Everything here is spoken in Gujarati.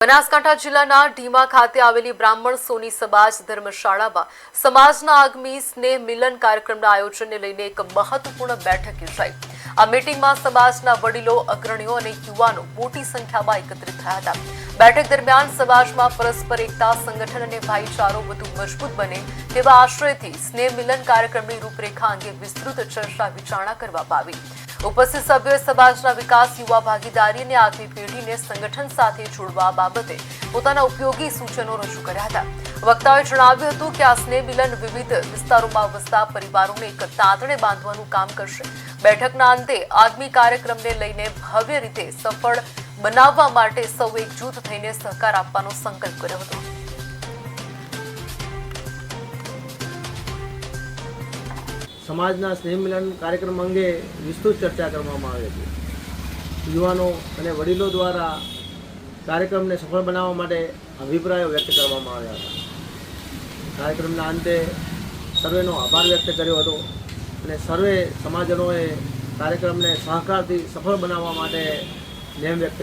બનાસકાંઠા જિલ્લાના ઢીમા ખાતે આવેલી બ્રાહ્મણ સોની સમાજ ધર્મશાળામાં સમાજના આગામી સ્નેહ મિલન કાર્યક્રમના આયોજનને લઈને એક મહત્વપૂર્ણ બેઠક યોજાઈ। આ મીટિંગમાં સમાજના વડીલો, અગ્રણીઓ અને યુવાનો મોટી સંખ્યામાં એકત્રિત થયા હતા। બેઠક દરમિયાન સમાજમાં પરસ્પર એકતા, સંગઠન અને ભાઈચારો વધુ મજબૂત બને તેવા આશયથી સ્નેહ મિલન કાર્યક્રમની રૂપરેખા અંગે વિસ્તૃત ચર્ચા વિચારણા કરવામાં આવી। ઉપસ્થિત સભ્યોએ સમાજના વિકાસ, યુવા ભાગીદારી અને આગવી પેઢીને સંગઠન સાથે જોડવા બાબતે પોતાના ઉપયોગી સૂચનો રજૂ કર્યા હતા। વક્તાઓએ જણાવ્યું હતું કે આ સ્નેહ મિલન વિવિધ વિસ્તારોમાં વસતા પરિવારોને એક તાંતણે બાંધવાનું કામ કરશે। બેઠકના અંતે આગામી કાર્યક્રમને લઈને ભવ્ય રીતે સફળ બનાવવા માટે સૌ એકજૂથ થઈને સહકાર આપવાનો સંકલ્પ કર્યો હતો। સમાજના સ્નેહ મિલન કાર્યક્રમ અંગે વિસ્તૃત ચર્ચા કરવામાં આવી હતી। યુવાનો અને વડીલો દ્વારા કાર્યક્રમને સફળ બનાવવા માટે અભિપ્રાયો વ્યક્ત કરવામાં આવ્યા હતા। કાર્યક્રમના અંતે સર્વેનો આભાર વ્યક્ત કર્યો હતો અને સર્વે સમાજજનોએ કાર્યક્રમને સહકારથી સફળ બનાવવા માટે નેમ વ્યક્ત